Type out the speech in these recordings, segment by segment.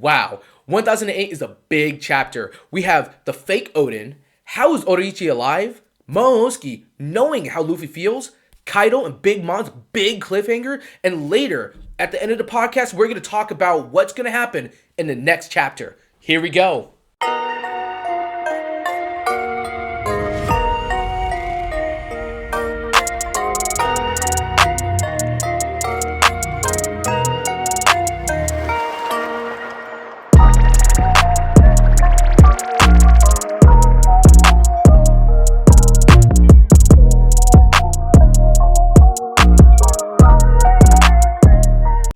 Wow, 1008 is a big chapter. We have the fake Odin. How is Orochi alive? Momonosuke knowing how Luffy feels. Kaido and Big Mom's big cliffhanger. And later, at the end of the podcast, we're going to talk about what's going to happen in the next chapter. Here we go.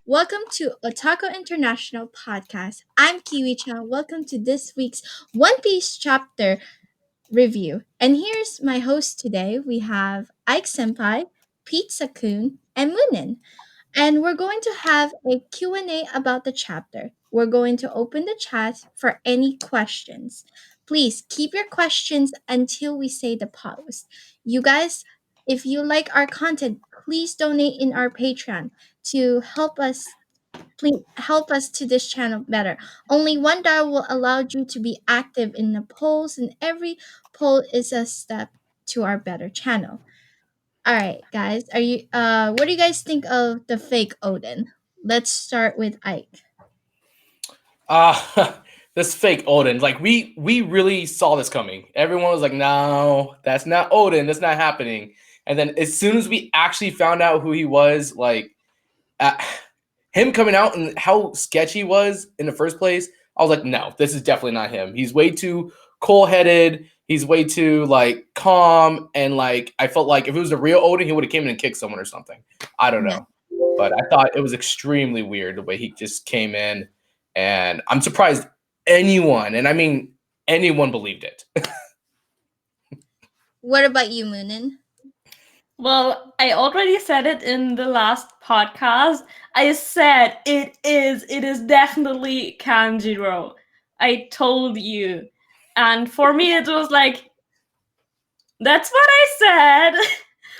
Welcome to Otaku International Podcast. I'm Kiwi-Chan. Welcome to this week's One Piece chapter review. And here's my host today. We have Ike Senpai, Pizza-kun, and Muninn. And we're going to have a Q&A about the chapter. We're going to open the chat for any questions. Please keep your questions until we say the pause. You guys, if you like our content, please donate in our Patreon to help us to this channel better. Only $1 will allow you to be active in the polls, and every poll is a step to our better channel. All right, guys, what do you guys think of the fake Odin? Let's start with Ike. This fake Odin. Like we really saw this coming. Everyone was like, "No, that's not Odin. That's not happening." And then as soon as we actually found out who he was, uh, him coming out and how sketchy he was in the first place, I was like, "No, this is definitely not him. He's way too cool-headed. He's way too like calm, and like I felt like if it was the real Odin, he would have came in and kicked someone or something. I don't Yeah. know, but I thought it was extremely weird the way he just came in, and I'm surprised anyone, and I mean anyone, believed it. What about you, Moonin? Well, I already said it in the last podcast. I said it is definitely Kanjiro. I told you. And for me, it was like, that's what I said.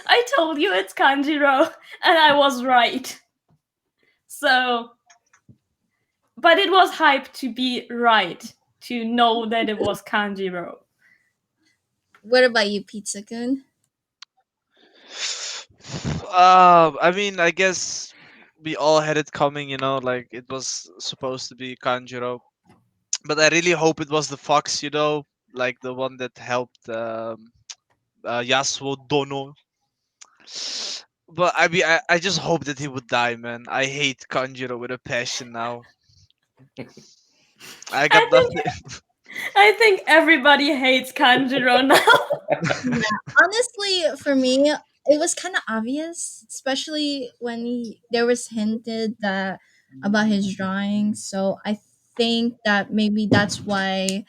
I told you it's Kanjiro, and I was right. So, but it was hype to be right, to know that it was Kanjiro. What about you, Pizza-kun? I mean, I guess we all had it coming, like it was supposed to be Kanjuro. But I really hope it was the fox, like the one that helped Yasuo Dono. But I mean, I just hope that he would die, man. I hate Kanjuro with a passion now. I got I think nothing. I think everybody hates Kanjiro now. Yeah, honestly, for me, it was kind of obvious, especially when there was hinted that about his drawing. So I think that maybe that's why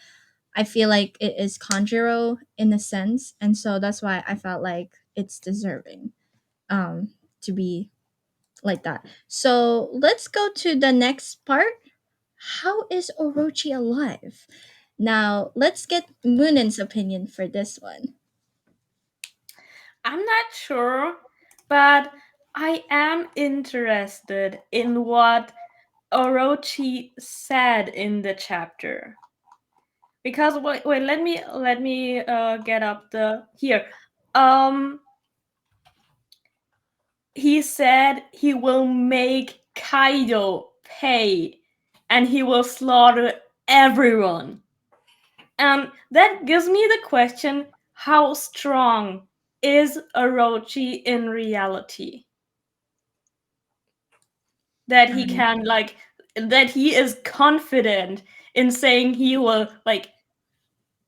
I feel like it is Conjuro in a sense, and so that's why I felt like it's deserving to be like that. So let's go to the next part. How is Orochi alive? Now let's get Munin's opinion for this one. I'm not sure, but I am interested in what Orochi said in the chapter. Because wait, let me get up the here. Um, he said he will make Kaido pay, and he will slaughter everyone. And that gives me the question: how strong is Orochi in reality? That he Um, can that he is confident in saying he will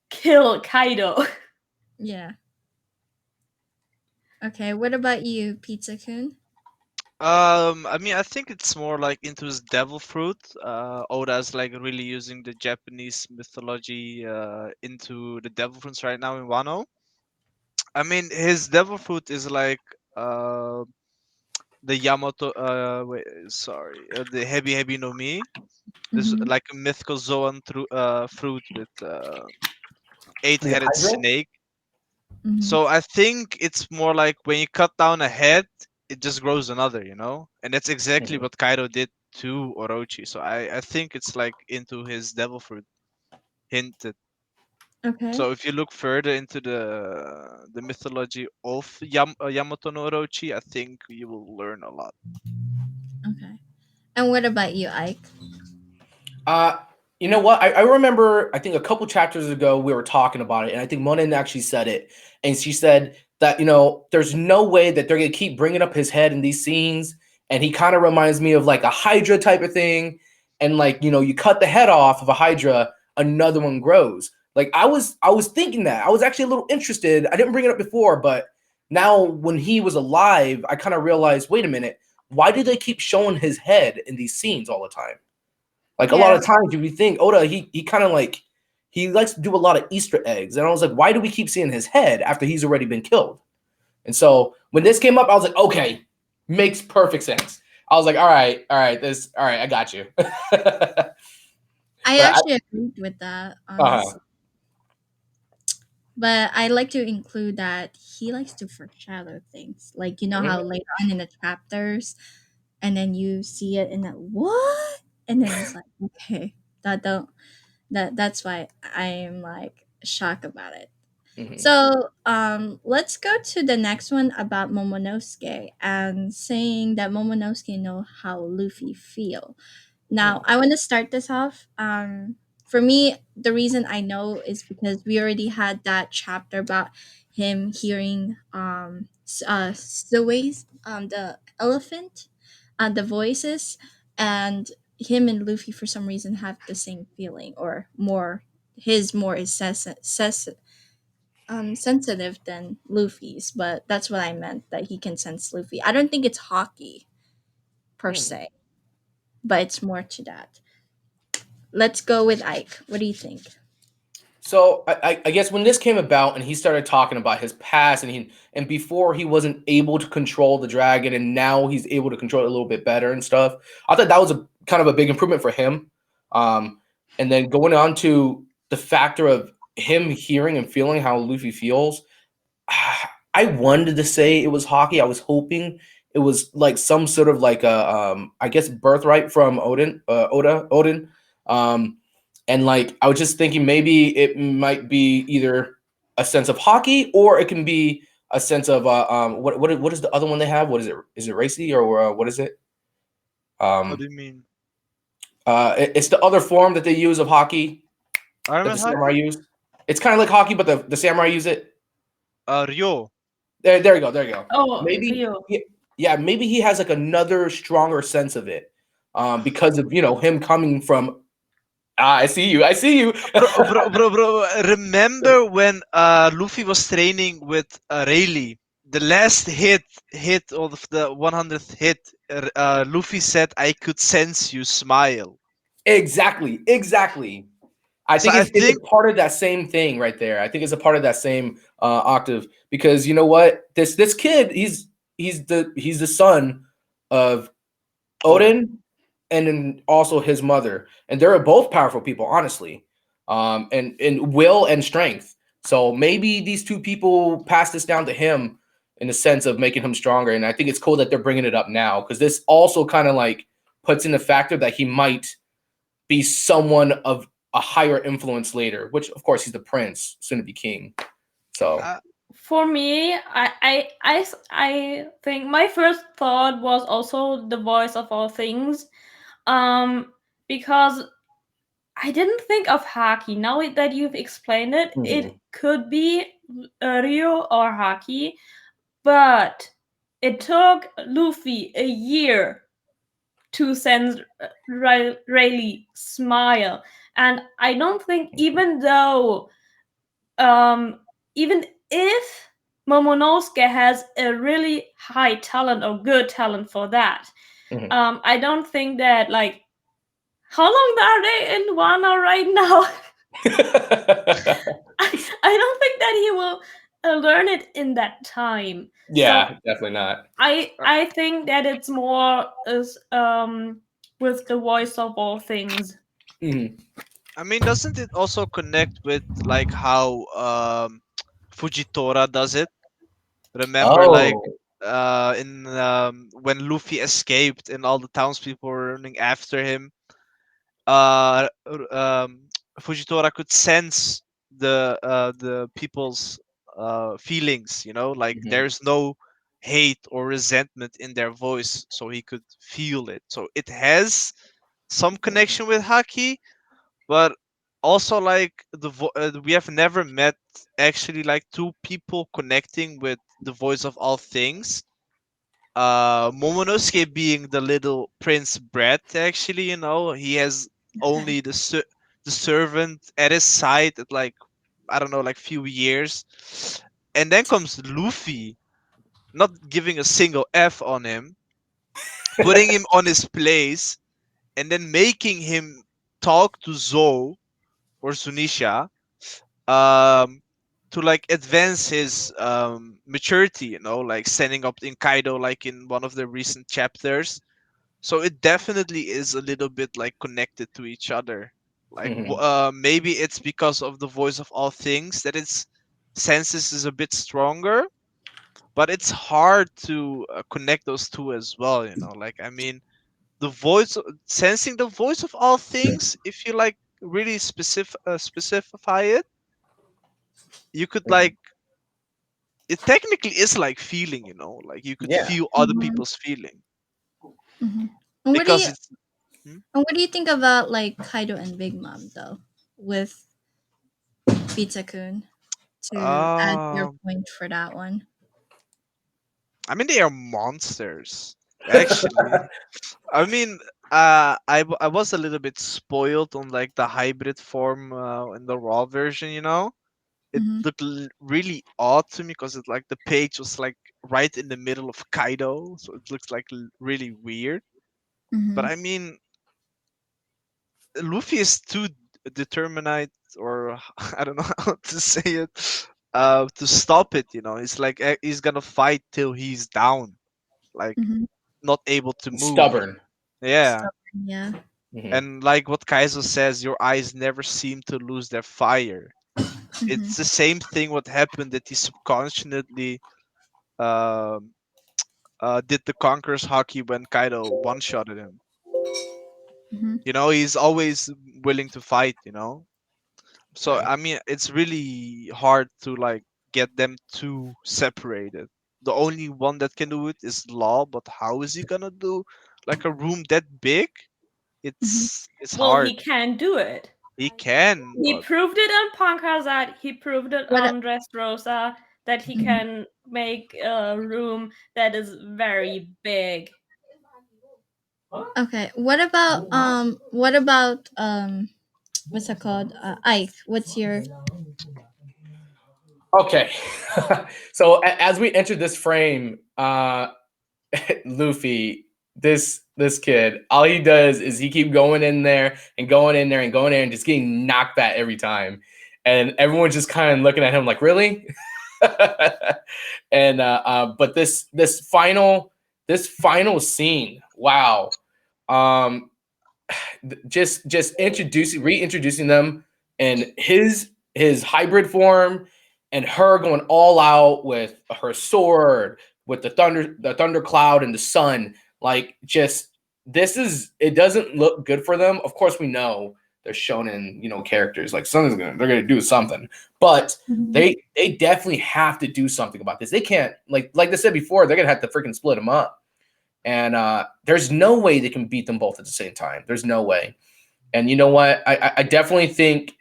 kill Kaido. yeah. Okay, what about you, Pizza Kun? I mean, I think it's more like into his devil fruit. Oda's like really using the Japanese mythology into the devil fruits right now in Wano. I mean, his devil fruit is like the Yamato. Wait, sorry, the Hebi no Mi. This Mm-hmm. like a mythical Zoan fruit with Is it eight-headed Hydro? snake. Mm-hmm. So I think it's more like when you cut down a head, it just grows another, And that's exactly Mhm. what Kaido did to Orochi. So I think it's like into his devil fruit hinted. Okay. So if you look further into the mythology of Yamato no Orochi, I think you will learn a lot. Okay. And what about you, Ike? Uh, you know what? I remember, I think a couple chapters ago, we were talking about it, and I think Muninn actually said it. And she said that, there's no way that they're going to keep bringing up his head in these scenes. And he kind of reminds me of like a Hydra type of thing. And like, you cut the head off of a Hydra, another one grows. Like I was thinking that. I was actually a little interested. I didn't bring it up before, but now when he was alive, I kind of realized, wait a minute, why do they keep showing his head in these scenes all the time? Like a lot Yes. of times, if you think Oda, he kind of like he likes to do a lot of Easter eggs, and I was like, why do we keep seeing his head after he's already been killed? And so when this came up, I was like, okay, makes perfect sense. I was like, all right, I got you. But I actually agreed with that, uh-huh. honestly. But I like to include that he likes to foreshadow things. Like, you know how Mhm. later on in the chapters, and then you see it in that what? And then it's like, okay, that don't that's why I'm like shocked about it. Mhm. So let's go to the next one about Momonosuke and saying that Momonosuke know how Luffy feel. Now, Mhm. I want to start this off. For me, the reason I know is because we already had that chapter about him hearing the elephant, the voices, and him and Luffy for some reason have the same feeling, or more. His more is sensitive than Luffy's, but that's what I meant, that he can sense Luffy. I don't think it's hockey per Mhm. se, but it's more to that. Let's go with Ike. What do you think? So I guess when this came about and he started talking about his past and before he wasn't able to control the dragon and now he's able to control it a little bit better and stuff, I thought that was a kind of a big improvement for him. Um, and then going on to the factor of him hearing and feeling how Luffy feels, I wanted to say it was hockey. I was hoping it was like some sort of like a I guess birthright from Odin. Um, and like I was just thinking maybe it might be either a sense of hockey or it can be a sense of what is the other one they have? What is it? Is it racy or what is it? What do Um, you mean? it's the other form that they use of hockey that the Armament samurai hockey? use. It's kind of like hockey, but the samurai use it. Ryo. There you go. There you go. Oh, Maybe, Rio. yeah, maybe he has like another stronger sense of it, because of him coming from. Ah, I see you. I see you. Bro. Remember when Luffy was training with Rayleigh? The last hit of the 100th hit, Luffy said, "I could sense you smile." Exactly. Exactly. I So think I it's think a part of that same thing right there. I think it's a part of that same octave because you know what? This kid, he's the son of Oda. Odin and then also his mother, and they're both powerful people, honestly, and will and strength. So maybe these two people pass this down to him in the sense of making him stronger. And I think it's cool that they're bringing it up now because this also kind of like puts in the factor that he might be someone of a higher influence later. Which, of course, he's the prince, soon to be king. So. Uh, For me, I think my first thought was also the voice of all things, um, because I didn't think of Haki. Now that you've explained it, it Mhm. could be Ryo or Haki, but it took Luffy a year to sense Rayleigh smile, and I don't think even though even if Momonosuke has a really high talent or good talent for that, Mhm. I don't think that like how long are they in Wano right now? I don't think that he will learn it in that time. So Yeah, definitely not. I think that it's more is with the voice of all things. Mhm. I mean, doesn't it also connect with like how Fujitora does it? Remember, like Oh. in when Luffy escaped and all the townspeople were running after him, Fujitora could sense the people's feelings. Like Mhm. there's no hate or resentment in their voice, so he could feel it. So it has some connection with Haki, but also like we have never met actually like two people connecting with the voice of all things. Momonosuke being the little Prince Brett, actually, he has only the servant at his side at like, I don't know, like few years. And then comes Luffy, not giving a single F on him, putting him on his place, and then making him talk to Zou or Sunisha, um to like advance his maturity, like standing up in Kaido like in one of the recent chapters. So it definitely is a little bit like connected to each other. Like Mhm. maybe it's because of the voice of all things that its senses is a bit stronger, but it's hard to connect those two as well. Like, I mean, sensing the voice of all things, if you like really specify it, you could Mhm. like, it technically is like feeling, like you could Yeah. feel other Mhm. people's feeling Mhm. And what do because you it's. Hmm? and what do you think about like Kaido and Big Mom though, with Pizza-kun, to add your um point for that one? I mean, they are monsters, actually. I mean, I was a little bit spoiled on like the hybrid form in the raw version. It Mm-hmm. looked really odd to me because it like the page was like right in the middle of Kaido, so it looks like really weird. But Mm-hmm. I mean, Luffy is too determined, or I don't know how to say it, to stop it. He's like he's gonna fight till he's down, like Mm-hmm. not able to move. Stubborn. Yeah, Stubborn, yeah. Mhm. and like what Kaizo says, your eyes never seem to lose their fire. Mm-hmm. It's the same thing what happened that he subconsciously um, did the Conqueror's hockey when Kaido one-shotted him. Mm-hmm. He's always willing to fight. So Right. I mean, it's really hard to like get them two separated. The only one that can do it is Law, but how is he gonna do like a room that big? Mm-hmm. It's Well, hard. he can do it. He can, He but proved it on Pankrazat. He proved it What? on Dressrosa that he Mhm. can make a room that is very big. Okay. What about what's it called? Ike. What's your? Okay. So as we enter this frame, Luffy, this kid, all he does is he keep going in there and going in there and going in there and just getting knocked back every time, and everyone's just kind of looking at him like, really? And but this final scene, wow, um, just reintroducing them and his hybrid form, and her going all out with her sword, with the thunder cloud and the sun, like, just, it doesn't look good for them. Of course, we know they're shonen, characters, like, they're gonna do something, but Mhm. they definitely have to do something about this. They can't, like I said before, they're gonna have to freaking split them up, and there's no way they can beat them both at the same time. There's no way. And you know what? I definitely think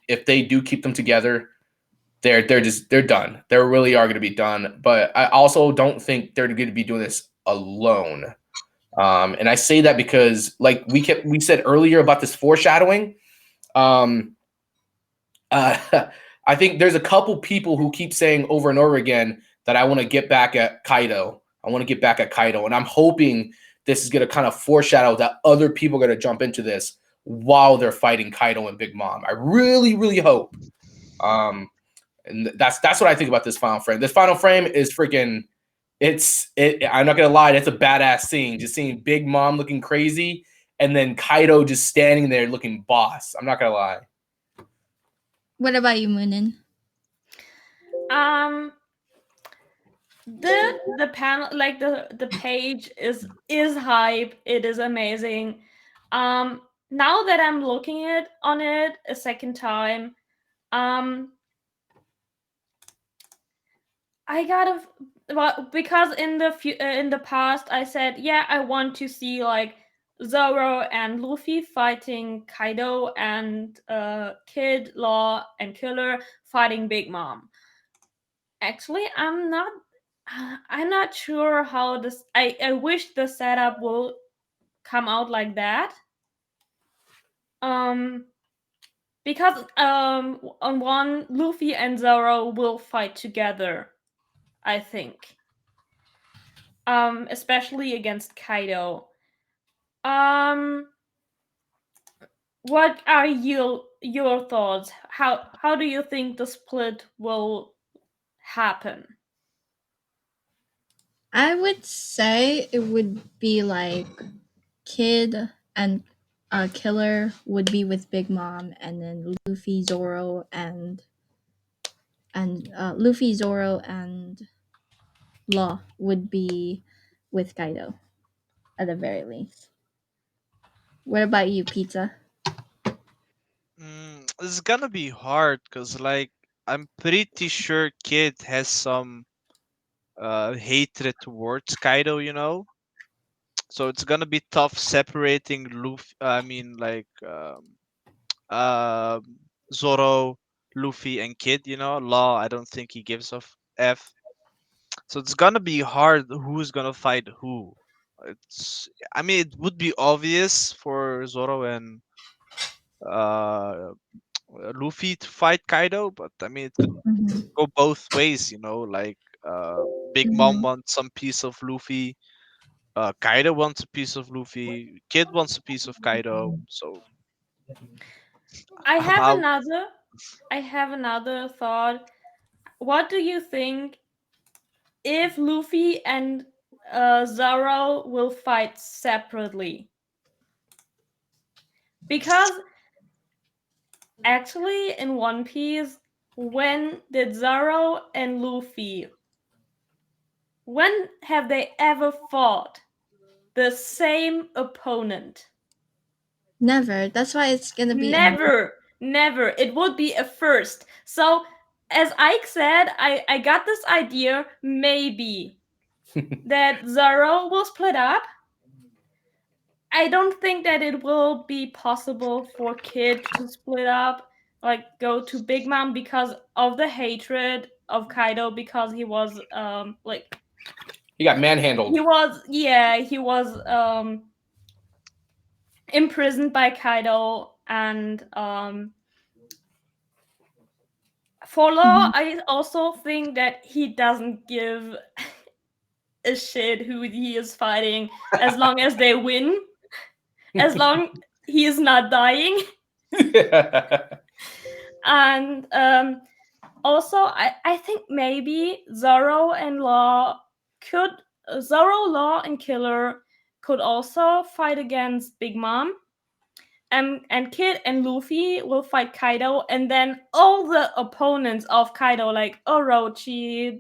if they do keep them together, they're done. They really are going to be done. But I also don't think they're going to be doing this alone. And I say that because, like we said earlier about this foreshadowing. Um, uh, I think there's a couple people who keep saying over and over again that I want to get back at Kaido. I want to get back at Kaido, and I'm hoping this is going to kind of foreshadow that other people are going to jump into this while they're fighting Kaido and Big Mom. I really, really hope. And that's what I think about this final frame. This final frame is freaking. I'm not gonna lie, it's a badass scene. Just seeing Big Mom looking crazy, and then Kaido just standing there looking boss. I'm not gonna lie. What about you, Muninn? Um, The panel, like the page is hype. It is amazing. Now that I'm looking it on it a second time, um I gotta, well, because in the past I said, yeah, I want to see like Zoro and Luffy fighting Kaido, and Kid, Law, and Killer fighting Big Mom. Actually, I'm not sure how this. I wish the setup will come out like that. Um, because on one, Luffy and Zoro will fight together, I think. Especially against Kaido. Um, what are your thoughts? How do you think the split will happen? I would say it would be like Kid and Killer would be with Big Mom, and then Luffy, Zoro, and Law would be with Kaido at the very least. What about you, Pizza? It's gonna be hard because, like, I'm pretty sure Kid has some hatred towards Kaido, you know. So it's gonna be tough separating Luffy. I mean, like, um Zoro, Luffy, and Kid. You know, Law. I don't think he gives a f. So it's gonna be hard. Who's gonna fight who? It's. I mean, it would be obvious for Zoro and uh Luffy to fight Kaido, but I mean, it could Mm-hmm. go both ways. You know, like Big Mom Mm-hmm. wants some piece of Luffy. Kaido wants a piece of Luffy. Kid wants a piece of Kaido. So I I'm have out. another I have another thought. What do you think if Luffy and Zoro will fight separately? Because actually, in One Piece, when did Zoro and Luffy, when have they ever fought the same opponent? Never. That's why it's gonna be amazing. Never, never. It would be a first. So, as Ike said, I got this idea maybe that Zoro will split up. I don't think that it will be possible for Kid to split up, like go to Big Mom because of the hatred of Kaido, because he was like He got manhandled. he was imprisoned by Kaido, and for Law, Mhm. I also think that he doesn't give a shit who he is fighting as long as they win, as long he is not dying. And also, I think maybe could Zoro, Law, and Killer could also fight against Big Mom. And Kid and Luffy will fight Kaido, and then all the opponents of Kaido, like Orochi,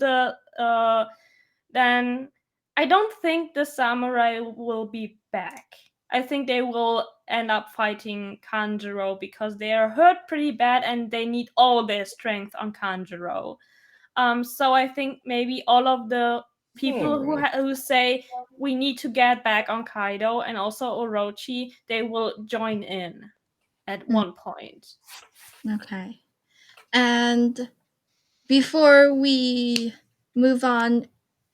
then I don't think the samurai will be back. I think they will end up fighting Kanjuro because they are hurt pretty bad and they need all their strength on Kanjuro. So I think maybe all of the people Hmm. who say we need to get back on Kaido, and also Orochi, they will join in at Mm, one point. okay. And before we move on,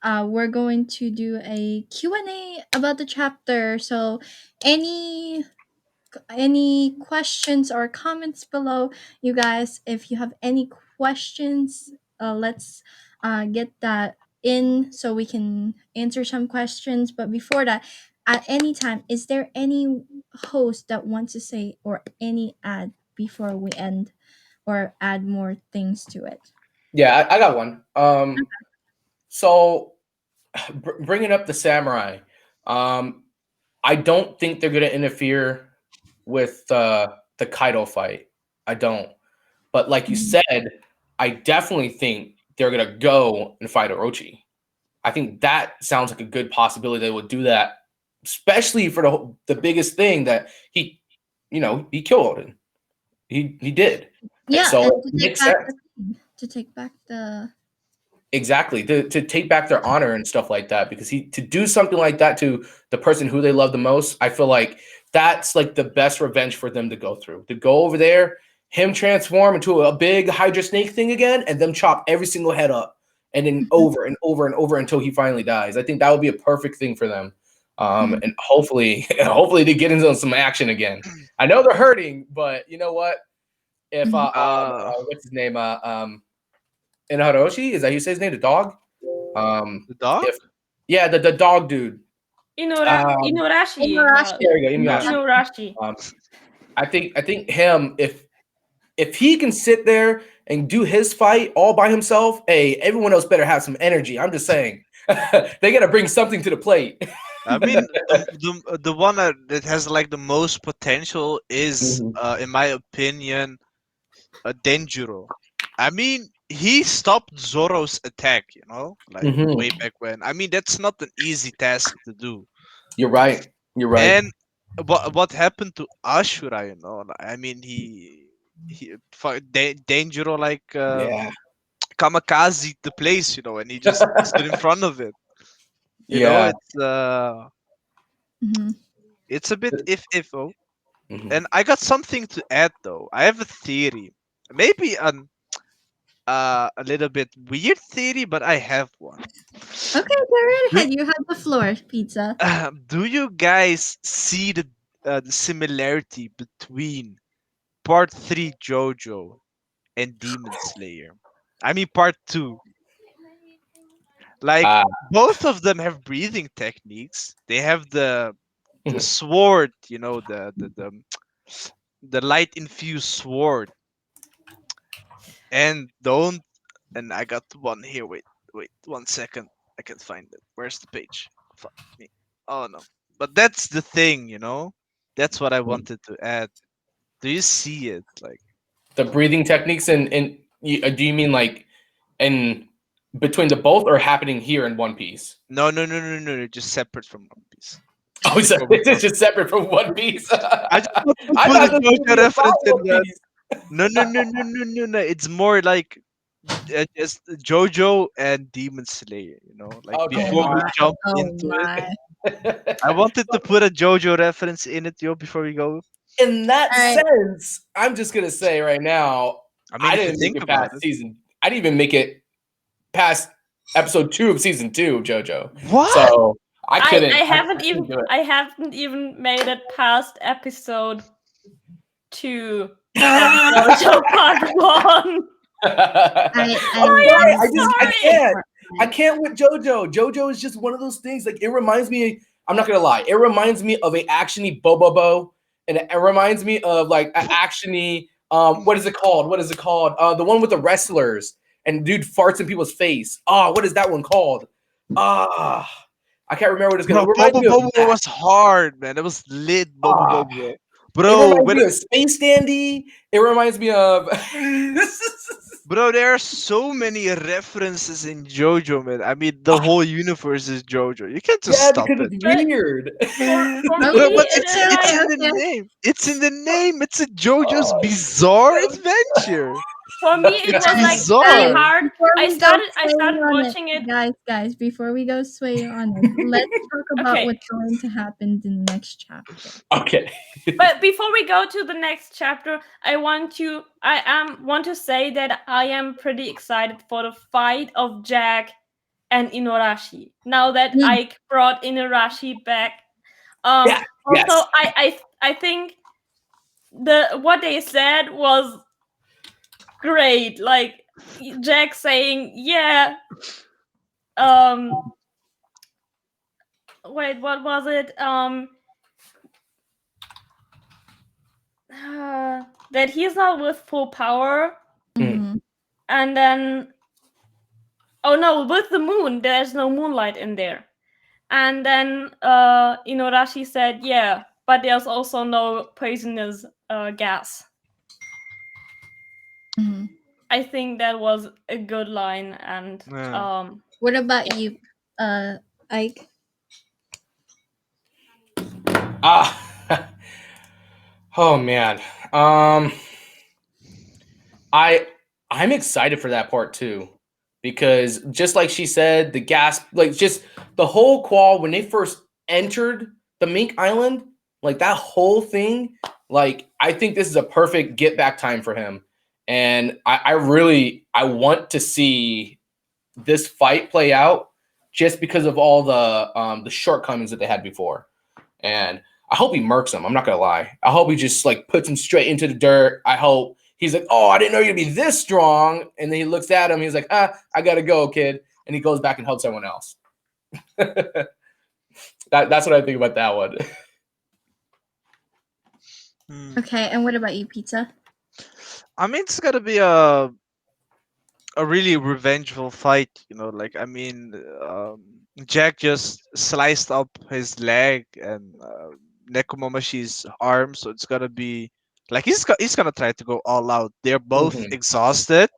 we're going to do a Q&A about the chapter. So any questions or comments below, you guys, if you have any questions, let's get that in so we can answer some questions. But before that, at any time, is there any host that wants to say or any ad before we end or add more things to it? Yeah, I got one. So bringing up the samurai, um, I don't think they're gonna interfere with the Kaido fight. I don't. But like you Mhm. said, I definitely think they're gonna go and fight Orochi. I think that sounds like a good possibility they would do that, especially for the biggest thing that he killed Odin. He did. And Yeah, so and it makes sense. to take back the Exactly. To take back their honor and stuff like that. Because to do something like that to the person who they love the most, I feel like that's like the best revenge for them to go through. To go over there, him transform into a big Hydra snake thing again, and them chop every single head up. And then over and over and over until he finally dies. I think that would be a perfect thing for them. And hopefully they get into some action again. I know they're hurting, but you know what? If what's his name? Inaharoshi, is that how you say his name? The dog? The dog? The dog dude. Inuarashi. There you go, Inuyasha. Inuarashi. I think him, if he can sit there and do his fight all by himself, hey, everyone else better have some energy. I'm just saying. They gotta bring something to the plate. I mean, the one that has like the most potential is, in my opinion, Denjiro. I mean, he stopped Zoro's attack, like way back when. I mean, that's not an easy task to do. You're right. And what happened to Ashura? I mean, Denjiro like kamikaze the place, and he just stood in front of it. It's a bit if. And I got something to add though. I have a theory, maybe a little bit weird theory, but I have one. Okay, go right ahead. You have the floor, Pizza. Do you guys see the similarity between Part 3 JoJo and Demon Slayer? I mean, Part 2. Like, both of them have breathing techniques. They have the sword, the light infused sword. And I got one here. Wait 1 second. I can't find it. Where's the page? Fuck me. Oh no. But that's the thing, That's what I wanted to add. Do you see it? Like the breathing techniques and do you mean like in between the both or happening here in One Piece? No. Just separate from One Piece. Oh, it's just separate from One Piece. I just want to put a JoJo reference in that. No. It's more like just JoJo and Demon Slayer, like before we jump into it. I wanted to put a JoJo reference in it, before we go. In that sense, I'm just gonna say right now, I didn't make it past season. I didn't even make it past episode 2 of season 2 of JoJo. What? So I couldn't. I haven't even made it past episode 2 of JoJo Part 1. I can't with JoJo. JoJo is just one of those things. Like, it reminds me. I'm not gonna lie. It reminds me of a actiony Bobobo, and it reminds me of like an actiony. What is it called? The one with the wrestlers and dude farts in people's face. What is that one called? I can't remember what it's gonna. Bobo was hard, man. It was lit. Bobo. Bro, it reminds me of Space Dandy. It reminds me of. Bro, there are so many references in JoJo, man. I mean, the whole universe is JoJo. You can't just stop it. It's weird. But it's in the name. It's in the name. It's a JoJo's Bizarre Adventure. For me, it was bizarre. like very hard. I started watching it. Guys, before we go sway on it, let's talk about what's going to happen in the next chapter. Okay. But before we go to the next chapter, I want to say that I am pretty excited for the fight of Jack and Inuarashi. Now that Ike brought Inuarashi back. Also, I think what they said was great. Like Jack saying, "Yeah." Wait, what was it? That he's not with full power, and then with the moon, there's no moonlight in there, and then Inuarashi said, "Yeah, but there's also no poisonous gas." I think that was a good line, and what about you, Ike. Ah, oh man. I I'm excited for that part too, because just like she said, the gas, like just the whole qual when they first entered the Mink Island, like that whole thing, like I think this is a perfect get back time for him, and I really I want to see this fight play out just because of all the shortcomings that they had before. And I hope he murks him. I'm not gonna lie. I hope he just like puts him straight into the dirt. I hope he's like, "Oh, I didn't know you'd be this strong." And then he looks at him. He's like, I gotta go, kid." And he goes back and helps everyone else. That's what I think about that one. Okay, and what about you, Pizza? I mean, it's gotta be a really revengeful fight, you know. Like, I mean, Jack just sliced up his leg and Nekomamashi's arm, so it's gonna be like he's gonna try to go all out. They're both Mhm. exhausted,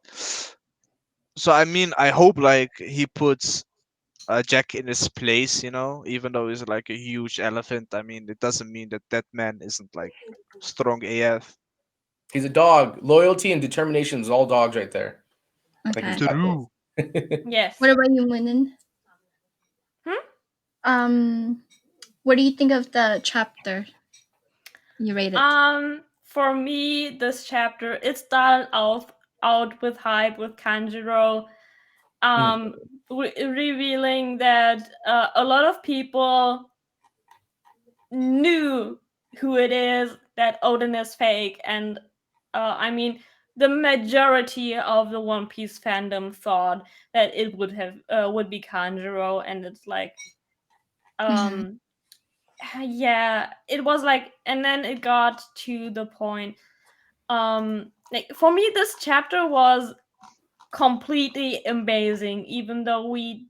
so I mean, I hope like he puts Jack in his place, you know, even though he's like a huge elephant. I mean, it doesn't mean that that man isn't like strong AF. He's a dog. Loyalty and determination is all dogs right there. Like he's Okay. got True. this. Yes. What about you, Muninn? Hmm? What do you think of the chapter? You rate it. For me, this chapter it started out with hype with Kanjiro, revealing that a lot of people knew who it is that Odin is fake, and I mean the majority of the One Piece fandom thought that it would be Kanjuro, and it's like um yeah, it was like, and then it got to the point. Like for me, this chapter was completely amazing, even though we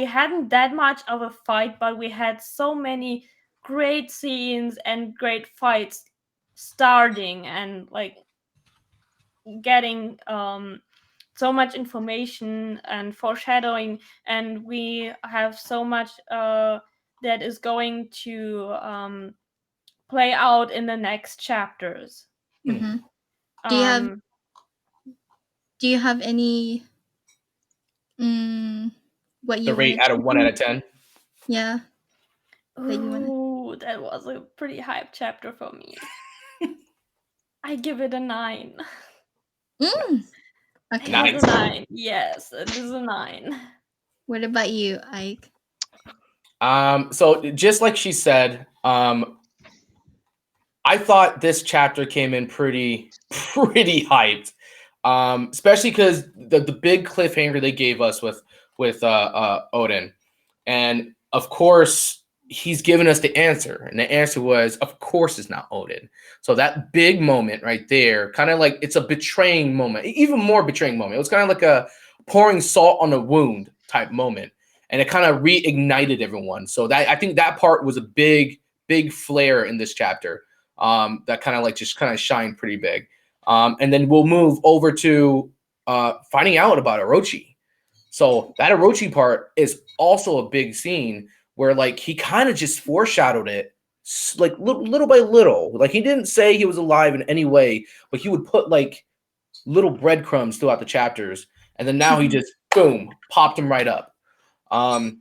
hadn't that much of a fight, but we had so many great scenes and great fights starting, and like getting so much information and foreshadowing, and we have so much that is going to play out in the next chapters. Mm-hmm. Do you have um Do you have any what The you rate want out to of 1 out change? of 10. Yeah, that you want to. Ooh, that was a pretty hype chapter for me. I give it a 9. Mm. It Okay. is a Nice. 9. Yes, it is a 9. What about you, Ike? So just like she said, I thought this chapter came in pretty hyped. Especially because the big cliffhanger they gave us with Odin. And of course, he's given us the answer. And the answer was, of course, it's not Odin. So that big moment right there, kind of like it's a betraying moment, even more betraying moment. It was kind of like a pouring salt on a wound type moment. And it kind of reignited everyone. So that I think that part was a big flare in this chapter. That kind of like just kind of shined pretty big. And then we'll move over to finding out about Orochi. So that Orochi part is also a big scene where like he kind of just foreshadowed it like little by little. Like he didn't say he was alive in any way, but he would put like little breadcrumbs throughout the chapters. And then now he just boom, popped him right up. And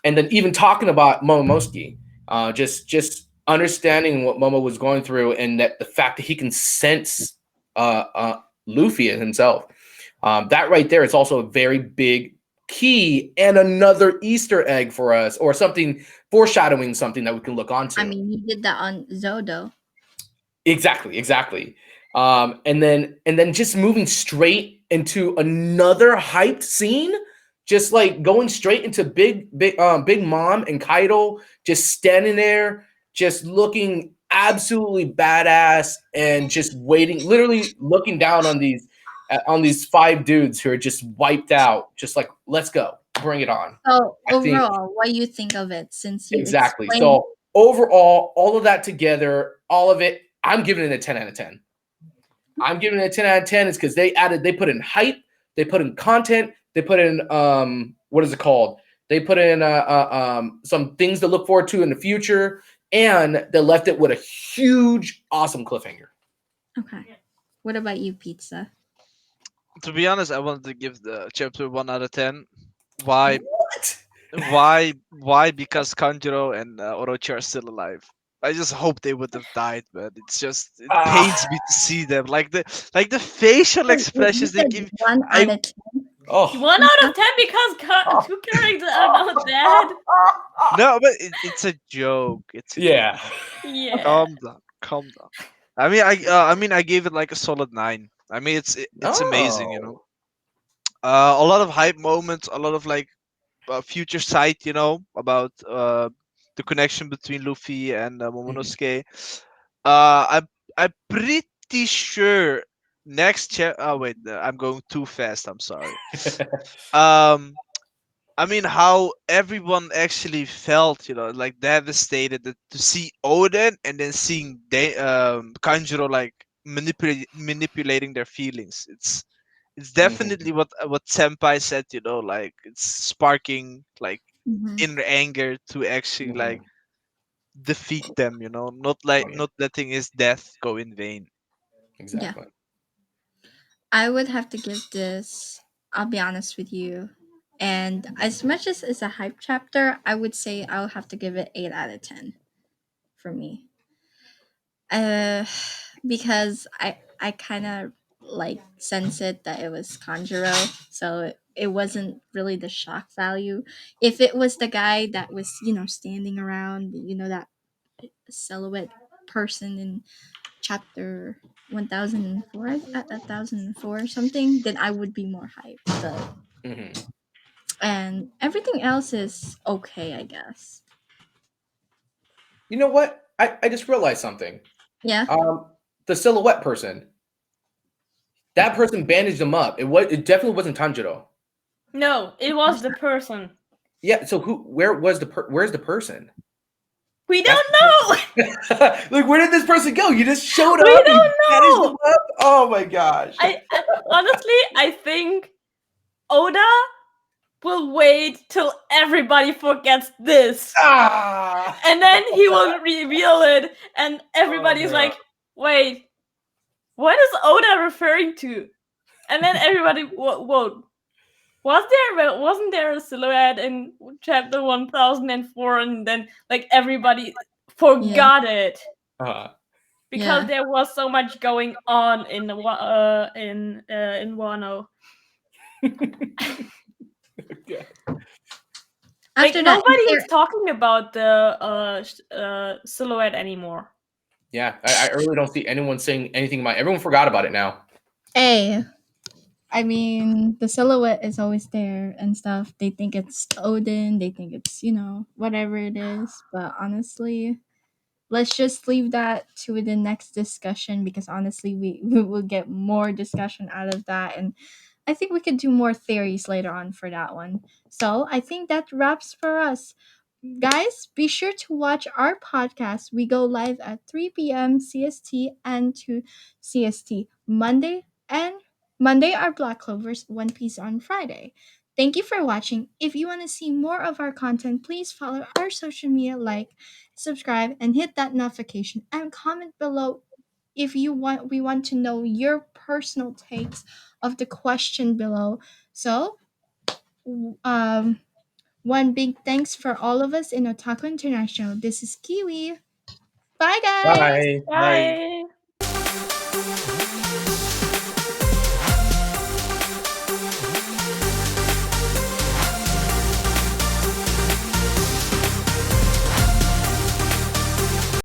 then even talking about Momomosuke, just understanding what Momo was going through and that the fact that he can sense Luffy himself. That right there is also a very big key and another Easter egg for us, or something foreshadowing something that we can look onto. I mean, he did that on Zodo. Exactly. And then just moving straight into another hyped scene, just like going straight into Big Mom and Kaido just standing there, just looking absolutely badass and just waiting, literally looking down on these five dudes who are just wiped out, just like, let's go, bring it on. So I think overall, what do you think of it? Since you exactly. explained, So overall, all of that together, all of it, I'm giving it a 10 out of 10. I'm giving it a 10 out of 10 is because they put in hype, they put in content, they put in what is it called? They put in some things to look forward to in the future, and they left it with a huge, awesome cliffhanger. Okay. What about you, Pizza? To be honest, I wanted to give the chapter 1 out of 10. Why? What? Why? Because Kanjuro and Orochi are still alive. I just hope they would have died, man. It pains me to see them. Like the facial You expressions they said give. one I out of 10. Oh. 1 out of 10 because two characters are not dead. No, but it's a joke. It's a joke. Yeah. Yeah. Calm down. Calm down. I mean, I gave it like a solid 9. I mean, it's amazing, you know. Oh. A lot of hype moments, a lot of like future sight, you know, about the connection between Luffy and Mhm. Momonosuke. I'm pretty sure next oh wait, I'm going too fast. I'm sorry. Um, I mean, how everyone actually felt, you know, like devastated to see Odin and then seeing Kanjuro like manipulating their feelings. It's Mhm. definitely what Senpai said, you know, like it's sparking like Mm-hmm. inner anger to actually like Mhm. defeat them, you know, Oh yeah. not letting his death go in vain. Yeah. Exactly. I would have to give this, I'll be honest with you. And as much as it's a hype chapter, I would say I'll have to give it 8 out of 10 for me. Uh, because I kind of like sense it that it was Conjuro, so it wasn't really the shock value. If it was the guy that was standing around, that silhouette person in chapter 1004, 1004 or something, then I would be more hyped. But Mhm. and everything else is okay, I guess. You know what? I just realized something. Yeah. Um, the silhouette person. That person bandaged him up. It definitely wasn't Tanjiro. No, it was the person. Yeah. So where's the person? We That's don't know. like, where did this person go? You just showed We up and you don't bandaged them know. up. Oh my gosh. I honestly, I think Oda will wait till everybody forgets this, Ah. and then he will reveal it, and Oh everybody's no. like, "Wait, what is Oda referring to?" And then everybody, whoa, wasn't there a silhouette in chapter 1004, and then like everybody Yeah. forgot it Uh, because Yeah. there was so much going on in the in Wano. yeah. Like After that, is nobody is there talking about the silhouette anymore. Yeah. I really don't see anyone saying anything about it. Everyone forgot about it now. a I mean, the silhouette is always there and stuff. They think it's Odin, they think it's, whatever it is. But honestly, let's just leave that to the next discussion because honestly, we will get more discussion out of that. And I think we could do more theories later on for that one. So I think that wraps for us. Guys, be sure to watch our podcast. We go live at 3 p.m. CST and 2 CST and Monday are Black Clovers, One Piece on Friday. Thank you for watching. If you want to see more of our content, please follow our social media, like, subscribe, and hit that notification and comment below if you want we want to know your personal takes of the question below. So, um one big thanks for all of us in Otaku International. This is Kiwi. Bye, guys. Bye. Bye. Bye.